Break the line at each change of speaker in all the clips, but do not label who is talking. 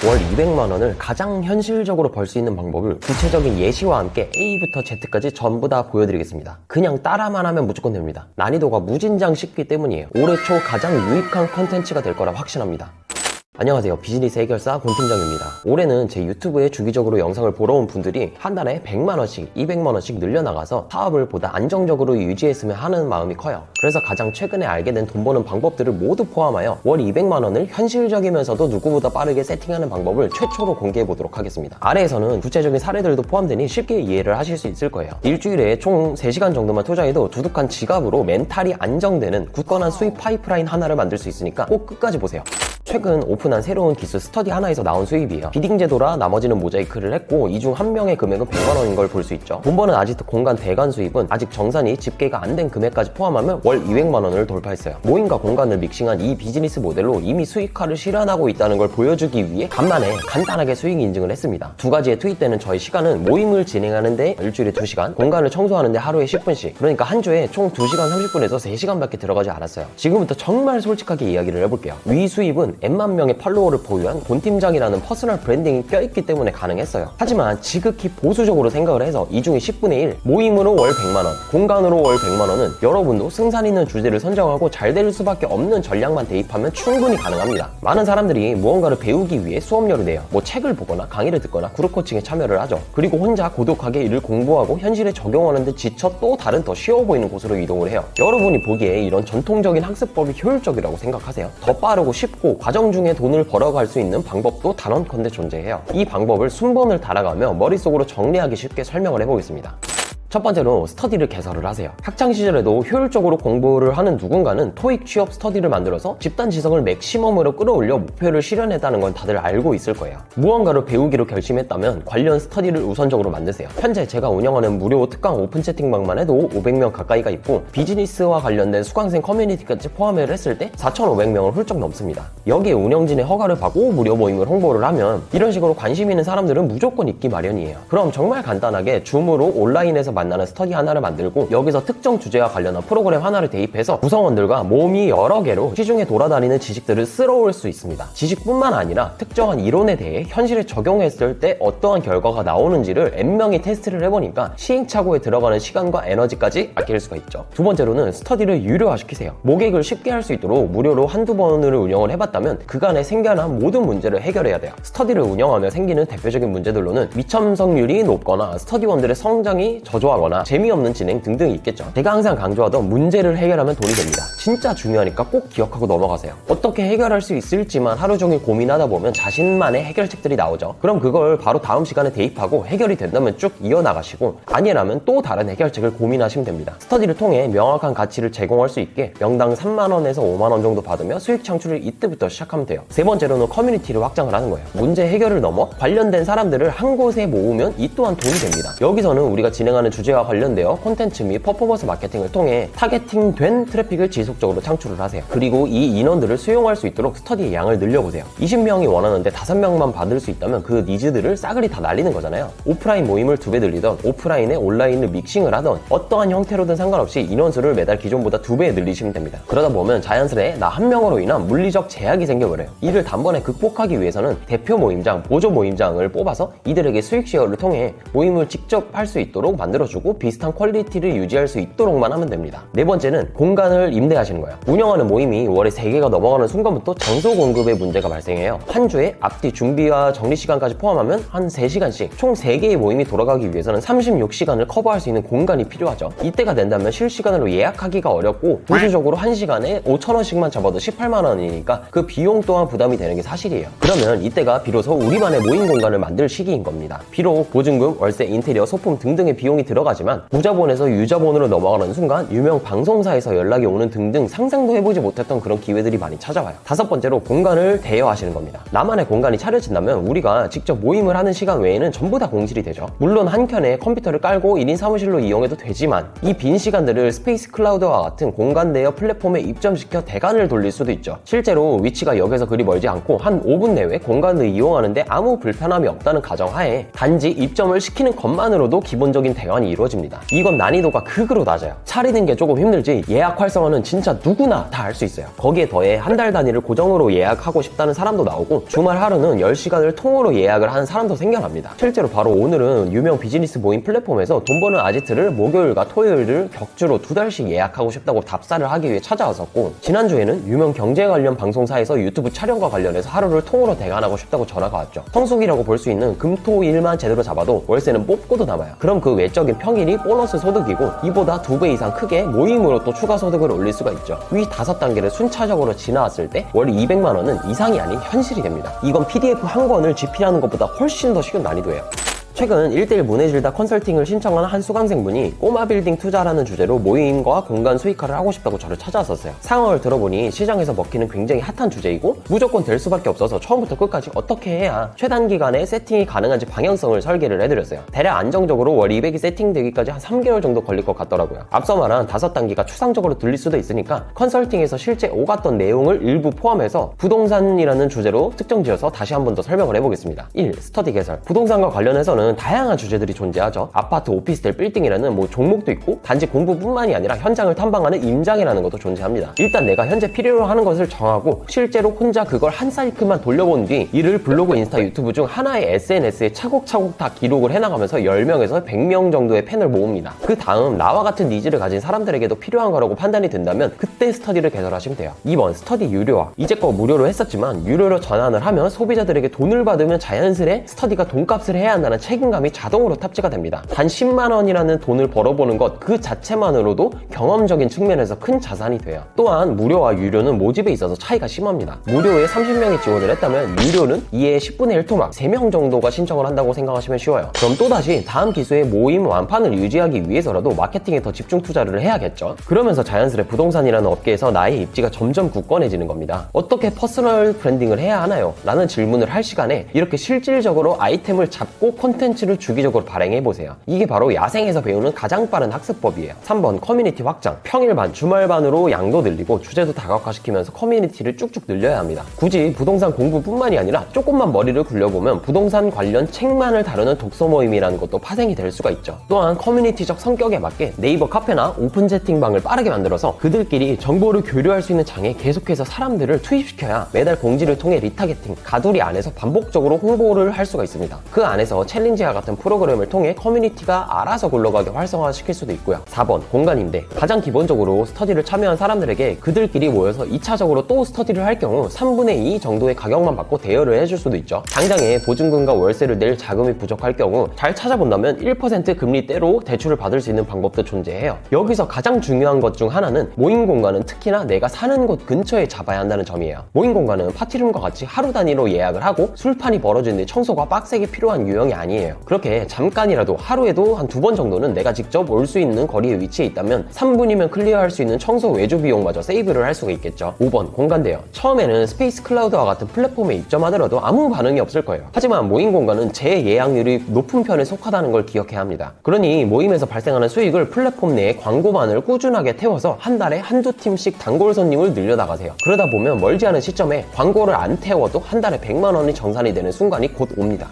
월 200만 원을 가장 현실적으로 벌 수 있는 방법을 구체적인 예시와 함께 A부터 Z까지 전부 다 보여드리겠습니다. 그냥 따라만 하면 무조건 됩니다. 난이도가 무진장 쉽기 때문이에요. 올해 초 가장 유익한 컨텐츠가 될 거라 확신합니다. 안녕하세요. 비즈니스 해결사 권팀장입니다. 올해는 제 유튜브에 주기적으로 영상을 보러 온 분들이 한 달에 100만원씩, 200만원씩 늘려나가서 사업을 보다 안정적으로 유지했으면 하는 마음이 커요. 그래서 가장 최근에 알게 된 돈 버는 방법들을 모두 포함하여 월 200만원을 현실적이면서도 누구보다 빠르게 세팅하는 방법을 최초로 공개해 보도록 하겠습니다. 아래에서는 구체적인 사례들도 포함되니 쉽게 이해를 하실 수 있을 거예요. 일주일에 총 3시간 정도만 투자해도 두둑한 지갑으로 멘탈이 안정되는 굳건한 수익 파이프라인 하나를 만들 수 있으니까 꼭 끝까지 보세요. 최근 오픈한 새로운 기술 스터디 하나에서 나온 수입이에요. 비딩 제도라 나머지는 모자이크를 했고 이 중 한 명의 금액은 100만원인 걸 볼 수 있죠. 돈 버는 아지트 공간 대관 수입은 아직 정산이 집계가 안 된 금액까지 포함하면 월 200만원을 돌파했어요. 모임과 공간을 믹싱한 이 비즈니스 모델로 이미 수익화를 실현하고 있다는 걸 보여주기 위해 간만에 간단하게 수익 인증을 했습니다. 두 가지에 투입되는 저희 시간은 모임을 진행하는데 일주일에 2시간, 공간을 청소하는데 하루에 10분씩, 그러니까 한 주에 총 2시간 30분에서 3시간밖에 들어가지 않았어요. 지금부터 정말 솔직하게 이야기를 해볼게요. 위 수입은 N만 명의 팔로워를 보유한 곤팀장이라는 퍼스널 브랜딩이 껴있기 때문에 가능했어요. 하지만 지극히 보수적으로 생각을 해서 이 중에 10분의 1, 모임으로 월 100만원, 공간으로 월 100만원은 여러분도 승산 있는 주제를 선정하고 잘 될 수밖에 없는 전략만 대입하면 충분히 가능합니다. 많은 사람들이 무언가를 배우기 위해 수업료를 내요. 뭐 책을 보거나 강의를 듣거나 그룹 코칭에 참여를 하죠. 그리고 혼자 고독하게 이를 공부하고 현실에 적용하는데 지쳐 또 다른 더 쉬워 보이는 곳으로 이동을 해요. 여러분이 보기에 이런 전통적인 학습법이 효율적이라고 생각하세요? 더 빠르고 쉽고 과정 중에 돈을 벌어갈 수 있는 방법도 단언컨대 존재해요. 이 방법을 순번을 달아가며 머릿속으로 정리하기 쉽게 설명을 해보겠습니다. 첫 번째로 스터디를 개설을 하세요. 학창시절에도 효율적으로 공부를 하는 누군가는 토익 취업 스터디를 만들어서 집단 지성을 맥시멈으로 끌어올려 목표를 실현했다는 건 다들 알고 있을 거예요. 무언가를 배우기로 결심했다면 관련 스터디를 우선적으로 만드세요. 현재 제가 운영하는 무료 특강 오픈 채팅방만 해도 500명 가까이가 있고 비즈니스와 관련된 수강생 커뮤니티까지 포함을 했을 때 4,500명을 훌쩍 넘습니다. 여기에 운영진의 허가를 받고 무료 모임을 홍보를 하면 이런 식으로 관심 있는 사람들은 무조건 있기 마련이에요. 그럼 정말 간단하게 줌으로 온라인에서 만나는 스터디 하나를 만들고 여기서 특정 주제와 관련한 프로그램 하나를 대입해서 구성원들과 모임이 여러 개로 시중에 돌아다니는 지식들을 쓸어올 수 있습니다. 지식뿐만 아니라 특정한 이론에 대해 현실에 적용했을 때 어떠한 결과가 나오는지를 N명이 테스트를 해보니까 시행착오에 들어가는 시간과 에너지까지 아낄 수가 있죠. 두 번째로는 스터디를 유료화시키세요. 모객을 쉽게 할 수 있도록 무료로 한두 번을 운영을 해봤다면 그간에 생겨난 모든 문제를 해결해야 돼요. 스터디를 운영하며 생기는 대표적인 문제들로는 미참석률이 높거나 스터디원들의 성장이 저조하거나 재미없는 진행 등등이 있겠죠. 제가 항상 강조하던 문제를 해결하면 돈이 됩니다. 진짜 중요하니까 꼭 기억하고 넘어가세요. 어떻게 해결할 수 있을지만 하루 종일 고민하다 보면 자신만의 해결책들이 나오죠. 그럼 그걸 바로 다음 시간에 대입하고 해결이 된다면 쭉 이어나가시고 아니라면 또 다른 해결책을 고민하시면 됩니다. 스터디를 통해 명확한 가치를 제공할 수 있게 명당 3만원에서 5만원 정도 받으며 수익 창출을 이때부터 시작하면 돼요. 세 번째로는 커뮤니티를 확장을 하는 거예요. 문제 해결을 넘어 관련된 사람들을 한 곳에 모으면 이 또한 돈이 됩니다. 여기서는 우리가 진행하는 주제와 관련되어 콘텐츠 및 퍼포먼스 마케팅을 통해 타겟팅된 트래픽을 지속적으로 창출을 하세요. 그리고 이 인원들을 수용할 수 있도록 스터디의 양을 늘려보세요. 20명이 원하는데 5명만 받을 수 있다면 그 니즈들을 싸그리 다 날리는 거잖아요. 오프라인 모임을 2배 늘리던 오프라인에 온라인을 믹싱을 하던 어떠한 형태로든 상관없이 인원수를 매달 기존보다 2배 늘리시면 됩니다. 그러다 보면 자연스레 나 한 명으로 인한 물리적 제약이 생겨버려요. 이를 단번에 극복하기 위해서는 대표 모임장, 보조 모임장을 뽑아서 이들에게 수익 쉐어를 통해 모임을 직접 할 수 있도록 만들어주고 비슷한 퀄리티를 유지할 수 있도록만 하면 됩니다. 네 번째는 공간을 임대하시는 거예요. 운영하는 모임이 월에 3개가 넘어가는 순간부터 장소 공급에 문제가 발생해요. 한 주에 앞뒤 준비와 정리 시간까지 포함하면 한 3시간씩 총 3개의 모임이 돌아가기 위해서는 36시간을 커버할 수 있는 공간이 필요하죠. 이때가 된다면 실시간으로 예약하기가 어렵고 보수적으로 1시간에 5,000원씩만 잡아도 18만원이니까 그 비용 또한 부담이 되는 게 사실이에요. 그러면 이때가 비로소 우리만의 모임 공간을 만들 시기인 겁니다. 비록 보증금, 월세, 인테리어, 소품 등등의 비용이 들어가지만 무자본에서 유자본으로 넘어가는 순간 유명 방송사에서 연락이 오는 등등 상상도 해보지 못했던 그런 기회들이 많이 찾아와요. 다섯 번째로 공간을 대여하시는 겁니다. 나만의 공간이 차려진다면 우리가 직접 모임을 하는 시간 외에는 전부 다 공실이 되죠. 물론 한켠에 컴퓨터를 깔고 1인 사무실로 이용해도 되지만 이 빈 시간들을 스페이스 클라우드와 같은 공간 대여 플랫폼에 입점시켜 대관을 돌릴 수도 있죠. 실제로 위치가 역에서 그리 멀지 않고 한 5분 내외 공간을 이용하는데 아무 불편함이 없다는 가정하에 단지 입점을 시키는 것만으로도 기본적인 대관이 활성화만이 이루어집니다. 이건 난이도가 극으로 낮아요. 차리는 게 조금 힘들지 예약 활성화는 진짜 누구나 다 할 수 있어요. 거기에 더해 한 달 단위를 고정으로 예약하고 싶다는 사람도 나오고 주말 하루는 10시간을 통으로 예약을 하는 사람도 생겨납니다. 실제로 바로 오늘은 유명 비즈니스 모임 플랫폼에서 돈 버는 아지트를 목요일과 토요일을 격주로 2달씩 예약하고 싶다고 답사를 하기 위해 찾아왔었고, 지난주에는 유명 경제 관련 방송사에서 유튜브 촬영과 관련해서 하루를 통으로 대관하고 싶다고 전화가 왔죠. 성수기라고 볼 수 있는 금토일만 제대로 잡아도 월세는 뽑고도 남아요. 그럼 그 외적인 평일이 보너스 소득이고 이보다 2배 이상 크게 모임으로 또 추가 소득을 올릴 수가 있죠. 위 5단계를 순차적으로 지나왔을 때 월 200만 원은 이상이 아닌 현실이 됩니다. 이건 PDF 한 권을 GP라는 것보다 훨씬 더 쉬운 난이도예요. 최근 1:1 문해질다 컨설팅을 신청한 한 수강생분이 꼬마 빌딩 투자라는 주제로 모임과 공간 수익화를 하고 싶다고 저를 찾아왔었어요. 상황을 들어보니 시장에서 먹히는 굉장히 핫한 주제이고 무조건 될 수밖에 없어서 처음부터 끝까지 어떻게 해야 최단 기간에 세팅이 가능한지 방향성을 설계를 해드렸어요. 대략 안정적으로 월 200이 세팅되기까지 한 3개월 정도 걸릴 것 같더라고요. 앞서 말한 5단계가 추상적으로 들릴 수도 있으니까 컨설팅에서 실제 오갔던 내용을 일부 포함해서 부동산이라는 주제로 특정지어서 다시 한 번 더 설명을 해보겠습니다. 1. 스터디 개설. 부동산과 관련해서는 다양한 주제들이 존재하죠. 아파트, 오피스텔, 빌딩이라는 종목도 있고 단지 공부뿐만이 아니라 현장을 탐방하는 임장이라는 것도 존재합니다. 일단 내가 현재 필요로 하는 것을 정하고 실제로 혼자 그걸 한 사이클만 돌려본 뒤 이를 블로그, 인스타, 유튜브 중 하나의 SNS에 차곡차곡 다 기록을 해나가면서 10명에서 100명 정도의 팬을 모읍니다. 그 다음 나와 같은 니즈를 가진 사람들에게도 필요한 거라고 판단이 된다면 그때 스터디를 개설하시면 돼요. 2번 스터디 유료화. 이제껏 무료로 했었지만 유료로 전환을 하면 소비자들에게 돈을 받으면 자연스레 스터디가 돈값을 해야 한다는 책임감이 자동으로 탑재가 됩니다. 단 10만 원이라는 돈을 벌어보는 것 그 자체만으로도 경험적인 측면에서 큰 자산이 돼요. 또한 무료와 유료는 모집에 있어서 차이가 심합니다. 무료에 30명이 지원을 했다면 유료는 이에 10분의 1 토막 3명 정도가 신청을 한다고 생각하시면 쉬워요. 그럼 또다시 다음 기수의 모임 완판을 유지하기 위해서라도 마케팅에 더 집중 투자를 해야겠죠. 그러면서 자연스레 부동산이라는 업계에서 나의 입지가 점점 굳건해지는 겁니다. 어떻게 퍼스널 브랜딩을 해야 하나요? 라는 질문을 할 시간에 이렇게 실질적으로 아이템을 잡고 콘텐츠를 주기적으로 발행해보세요. 이게 바로 야생에서 배우는 가장 빠른 학습법이에요. 3번 커뮤니티 확장. 평일반, 주말반으로 양도 늘리고 주제도 다각화시키면서 커뮤니티를 쭉쭉 늘려야 합니다. 굳이 부동산 공부뿐만이 아니라 조금만 머리를 굴려보면 부동산 관련 책만을 다루는 독서 모임이라는 것도 파생이 될 수가 있죠. 또한 커뮤니티적 성격에 맞게 네이버 카페나 오픈 채팅방을 빠르게 만들어서 그들끼리 정보를 교류할 수 있는 장에 계속해서 사람들을 투입시켜야 매달 공지를 통해 리타게팅, 가두리 안에서 반복적으로 홍보를 할 수가 있습니다. 그 안에서 챌린지와 같은 프로그램을 통해 커뮤니티가 알아서 굴러가게 활성화시킬 수도 있고요. 4번 공간 임대. 가장 기본적으로 스터디를 참여한 사람들에게 그들끼리 모여서 2차적으로 또 스터디를 할 경우 3분의 2 정도의 가격만 받고 대여를 해줄 수도 있죠. 당장에 보증금과 월세를 낼 자금이 부족할 경우 잘 찾아본다면 1% 금리대로 대출을 받을 수 있는 방법도 존재해요. 여기서 가장 중요한 것 중 하나는 모임 공간은 특히나 내가 사는 곳 근처에 잡아야 한다는 점이에요. 모임 공간은 파티룸과 같이 하루 단위로 예약을 하고 술판이 벌어지는 데 청소가 빡세게 필요한 유형이 아니에요. 그렇게 잠깐이라도 하루에도 한 2번 정도는 내가 직접 올 수 있는 거리에 위치해 있다면 3분이면 클리어할 수 있는 청소 외주 비용마저 세이브를 할 수가 있겠죠. 5번 공간 대여. 처음에는 스페이스 클라우드와 같은 플랫폼에 입점하더라도 아무 반응이 없을 거예요. 하지만 모임 공간은 재예약률이 높은 편에 속하다는 걸 기억해야 합니다. 그러니 모임에서 발생하는 수익을 플랫폼 내에 광고만을 꾸준하게 태워서 한 달에 한두 팀씩 단골 손님을 늘려나가세요. 그러다 보면 멀지 않은 시점에 광고를 안 태워도 한 달에 100만 원이 정산이 되는 순간이 곧 옵니다.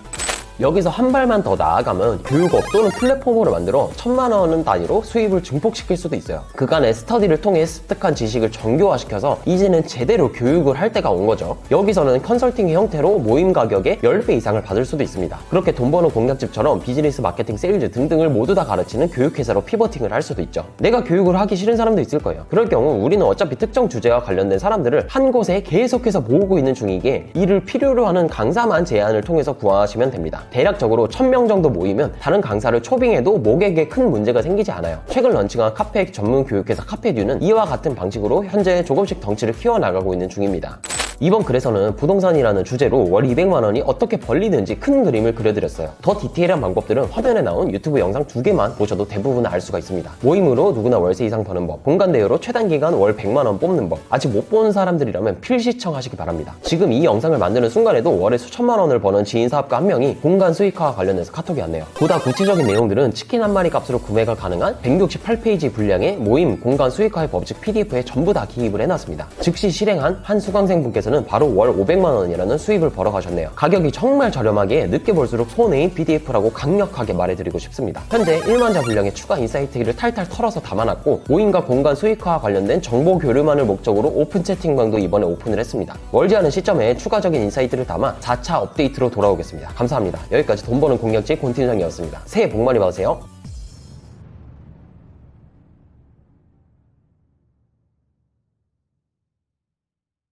여기서 한 발만 더 나아가면 교육업 또는 플랫폼으로 만들어 1000만 원 단위로 수입을 증폭시킬 수도 있어요. 그간의 스터디를 통해 습득한 지식을 정교화시켜서 이제는 제대로 교육을 할 때가 온 거죠. 여기서는 컨설팅의 형태로 모임 가격의 10배 이상을 받을 수도 있습니다. 그렇게 돈 버는 공략집처럼 비즈니스, 마케팅, 세일즈 등등을 모두 다 가르치는 교육회사로 피버팅을 할 수도 있죠. 내가 교육을 하기 싫은 사람도 있을 거예요. 그럴 경우 우리는 어차피 특정 주제와 관련된 사람들을 한 곳에 계속해서 모으고 있는 중이기에 이를 필요로 하는 강사만 제안을 통해서 구하시면 됩니다. 대략적으로 1000명 정도 모이면 다른 강사를 초빙해도 모객에 큰 문제가 생기지 않아요. 최근 런칭한 카페 전문 교육회사 카페듀는 이와 같은 방식으로 현재 조금씩 덩치를 키워나가고 있는 중입니다. 이번 글에서는 부동산이라는 주제로 월 200만 원이 어떻게 벌리는지 큰 그림을 그려드렸어요. 더 디테일한 방법들은 화면에 나온 유튜브 영상 2개만 보셔도 대부분 알 수가 있습니다. 모임으로 누구나 월세 이상 버는 법, 공간 대여로 최단 기간 월 100만 원 뽑는 법, 아직 못 본 사람들이라면 필시청하시기 바랍니다. 지금 이 영상을 만드는 순간에도 월에 수천만 원을 버는 지인 사업가 한 명이 공간 수익화와 관련해서 카톡이 왔네요. 보다 구체적인 내용들은 치킨 한 마리 값으로 구매가 가능한 168페이지 분량의 모임 공간 수익화의 법칙 PDF에 전부 다 기입을 해놨습니다. 즉시 실행한 한 수강생분께서 대표님께서는 바로 월 500만 원이라는 수입을 벌어가셨네요. 가격이 정말 저렴하기에 늦게 볼수록 손해인 BDF라고 강력하게 말해드리고 싶습니다. 현재 1만 자 분량의 추가 인사이트를 탈탈 털어서 담아놨고 모임과 공간 수익화와 관련된 정보 교류만을 목적으로 오픈 채팅방도 이번에 오픈을 했습니다. 멀지 않은 시점에 추가적인 인사이트를 담아 4차 업데이트로 돌아오겠습니다. 감사합니다. 여기까지 돈 버는 공략지 곤팀장이었습니다. 새해 복 많이 받으세요.